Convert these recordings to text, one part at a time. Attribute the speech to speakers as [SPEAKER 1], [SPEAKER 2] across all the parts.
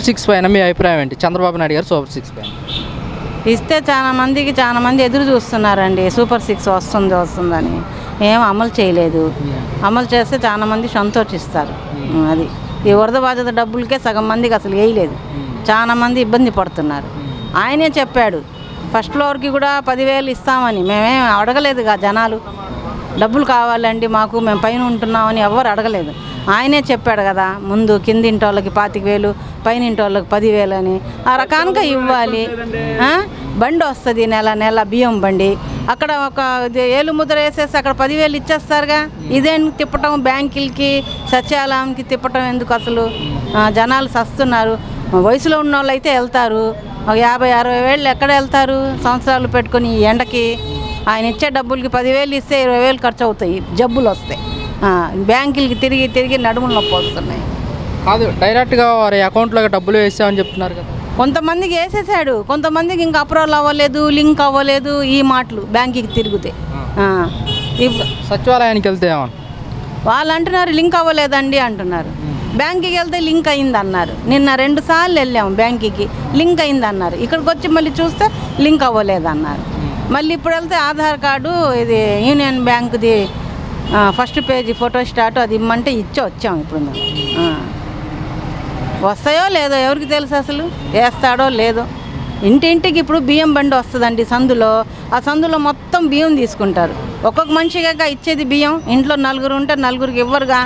[SPEAKER 1] Super 6 పైన మీ అభిప్రాయం ఏంటి? చంద్రబాబు నాయుడు గారు సూపర్ 6 పైన
[SPEAKER 2] ఇస్తే చాలా మంది ఎదురు చూస్తున్నారండి. సూపర్ 6 వస్తుందని ఏం అమలు చేయలేదు. అమలు చేస్తే చాలా మంది సంతోషిస్తారు. అది ఈ వరద బాధిత డబ్బులకే సగం మందికి అసలు వేయలేదు. చాలా మంది ఇబ్బంది పడుతున్నారు. ఆయనే చెప్పాడు ఫస్ట్ ఫ్లోర్కి కూడా 10,000 ఇస్తామని. మేమేం అడగలేదుగా. జనాలు డబ్బులు కావాలండి మాకు, మేము పైన ఉంటున్నామని ఎవరు అడగలేదు. ఆయనే చెప్పాడు కదా ముందు, కిందింటి వాళ్ళకి 25,000, పైన ఇంటి వాళ్ళకి 10,000 అని. ఆ రకానికి ఇవ్వాలి. బండి వస్తుంది నెల బియ్యం బండి. అక్కడ ఒక ఏలు ముద్ర వేసేసి అక్కడ 10,000 ఇచ్చేస్తారుగా. ఇదేం తిప్పటం, బ్యాంకులకి సచివాలయంకి తిప్పటం ఎందుకు అసలు? జనాలు సస్తున్నారు. వయసులో ఉన్న వాళ్ళు అయితే వెళ్తారు. ఒక 50-60 వేళ్ళు ఎక్కడ వెళ్తారు సంవత్సరాలు పెట్టుకొని ఈ ఎండకి? ఆయన ఇచ్చే డబ్బులకి 10,000 ఇస్తే 20,000 ఖర్చు అవుతాయి. జబ్బులు వస్తాయి. బ్యాంకులకి తిరిగి నడుములు నొప్పి వస్తున్నాయి.
[SPEAKER 1] కాదు, డైరెక్ట్గా వారి అకౌంట్లోకి డబ్బులు వేసామని చెప్తున్నారు కదా.
[SPEAKER 2] కొంతమందికి వేసేసాడు, కొంతమందికి ఇంకా అప్రూవల్ అవ్వలేదు, లింక్ అవ్వలేదు. ఈ మాటలు బ్యాంకుకి తిరిగితే
[SPEAKER 1] సచివాలయానికి వెళ్తే
[SPEAKER 2] వాళ్ళు అంటున్నారు లింక్ అవ్వలేదండి అంటున్నారు. బ్యాంకుకి వెళ్తే లింక్ అయింది అన్నారు. నిన్న 2 సార్లు వెళ్ళాము బ్యాంకుకి, లింక్ అయింది అన్నారు. ఇక్కడికి వచ్చి మళ్ళీ చూస్తే లింక్ అవ్వలేదు అన్నారు. మళ్ళీ ఇప్పుడు వెళ్తే ఆధార్ కార్డు, ఇది యూనియన్ బ్యాంకుది ఫస్ట్ పేజీ ఫోటో స్టార్ట్ అది ఇమ్మంటే వచ్చాము. ఇప్పుడు మేము వస్తాయో లేదో ఎవరికి తెలుసు అసలు, వేస్తాడో లేదో. ఇంటింటికి ఇప్పుడు బియ్యం బండి వస్తుందండి సందులో. ఆ సందులో మొత్తం బియ్యం తీసుకుంటారు. ఒక్కొక్క మనిషిగా ఇచ్చేది బియ్యం. ఇంట్లో 4 ఉంటే 4కి ఇవ్వరుగా.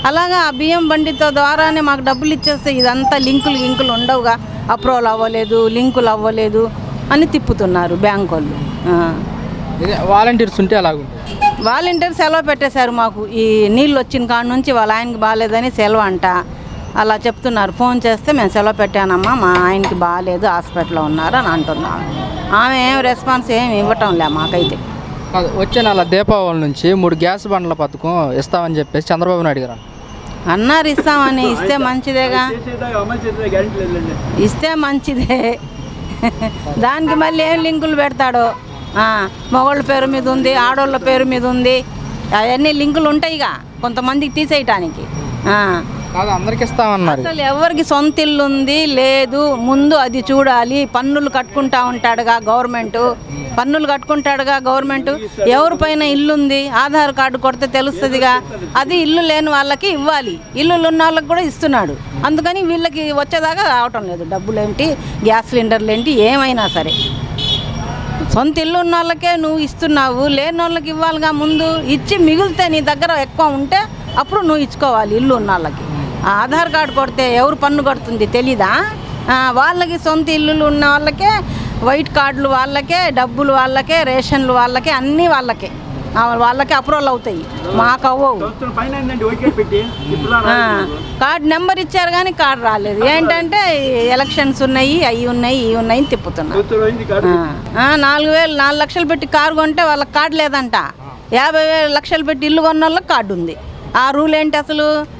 [SPEAKER 2] అలాగా ఆ బియ్యం బండితో ద్వారానే మాకు డబ్బులు ఇచ్చేస్తే ఇదంతా లింకులు ఉండవుగా. అప్రూవల్ అవ్వలేదు, లింకులు అవ్వలేదు అని తిప్పుతున్నారు బ్యాంకు వాళ్ళు.
[SPEAKER 1] వాలంటీర్స్ ఉంటే అలాగుంటుంది.
[SPEAKER 2] వాలంటీర్ సెలవు పెట్టేశారు మాకు. ఈ నీళ్ళు వచ్చిన కాడ నుంచి వాళ్ళ ఆయనకి బాగాలేదని సెలవు అంట. అలా చెప్తున్నారు. ఫోన్ చేస్తే మేము సెలవు పెట్టానమ్మా, మా ఆయనకి బాగాలేదు, హాస్పిటల్లో ఉన్నారు అని అంటున్నాము. ఆమె ఏం రెస్పాన్స్ ఏమి ఇవ్వటం లే మాకైతే.
[SPEAKER 1] వచ్చే నెల దీపావళి నుంచి 3 గ్యాస్ బండ్ల పథకం ఇస్తామని చెప్పేసి చంద్రబాబు నాయుడు గారు
[SPEAKER 2] అన్నారు. ఇస్తామని. ఇస్తే మంచిదేగా, ఇస్తే మంచిదే. దానికి మళ్ళీ ఏం లింకులు పెడతాడో. మగవాళ్ళ పేరు మీద ఉంది, ఆడవాళ్ళ పేరు మీద ఉంది. అవన్నీ లింకులు ఉంటాయిగా కొంతమందికి తీసేయటానికి.
[SPEAKER 1] అందరికి ఇస్తామన్నారు.
[SPEAKER 2] అసలు ఎవరికి సొంత ఇల్లు ఉంది లేదు ముందు అది చూడాలి. పన్నులు కట్టుకుంటా ఉంటాడుగా గవర్నమెంట్, పన్నులు కట్టుకుంటాడుగా గవర్నమెంట్. ఎవరి పైన ఇల్లు ఉంది ఆధార్ కార్డు కొడితే తెలుస్తుందిగా. అది ఇల్లు లేని వాళ్ళకి ఇవ్వాలి, ఇల్లులు ఉన్న వాళ్ళకి కూడా ఇస్తున్నాడు. అందుకని వీళ్ళకి వచ్చేదాకా రావటం లేదు. డబ్బులు ఏంటి, గ్యాస్ సిలిండర్లు ఏంటి, ఏమైనా సరే సొంత ఇల్లు ఉన్న వాళ్ళకే నువ్వు ఇస్తున్నావు, లేని వాళ్ళకి ఇవ్వాలిగా. ముందు ఇచ్చి మిగిలితే నీ దగ్గర ఎక్కువ ఉంటే అప్పుడు నువ్వు ఇచ్చుకోవాలి ఇల్లు ఉన్న వాళ్ళకి. ఆధార్ కార్డు కొడితే ఎవరు పన్ను కడుతుంది తెలీదా? వాళ్ళకి సొంత ఇల్లులు ఉన్న వాళ్ళకే వైట్ కార్డులు వాళ్ళకే, డబ్బులు వాళ్ళకే, రేషన్లు వాళ్ళకే, అన్నీ వాళ్ళకే. వాళ్ళకి అప్రూవల్ అవుతాయి, మాకు అవ్వవు. కార్డు నెంబర్ ఇచ్చారు కానీ కార్డు రాలేదు. ఏంటంటే ఎలక్షన్స్ ఉన్నాయి, అవి ఉన్నాయి, ఇవి ఉన్నాయి తిప్పుతున్నారు. 4 లక్షలు పెట్టి కారు కొంటే వాళ్ళకి కార్డు లేదంట. 50 లక్షలు పెట్టి ఇల్లు కొన్న వాళ్ళకి కార్డు ఉంది. ఆ రూల్ ఏంటి అసలు?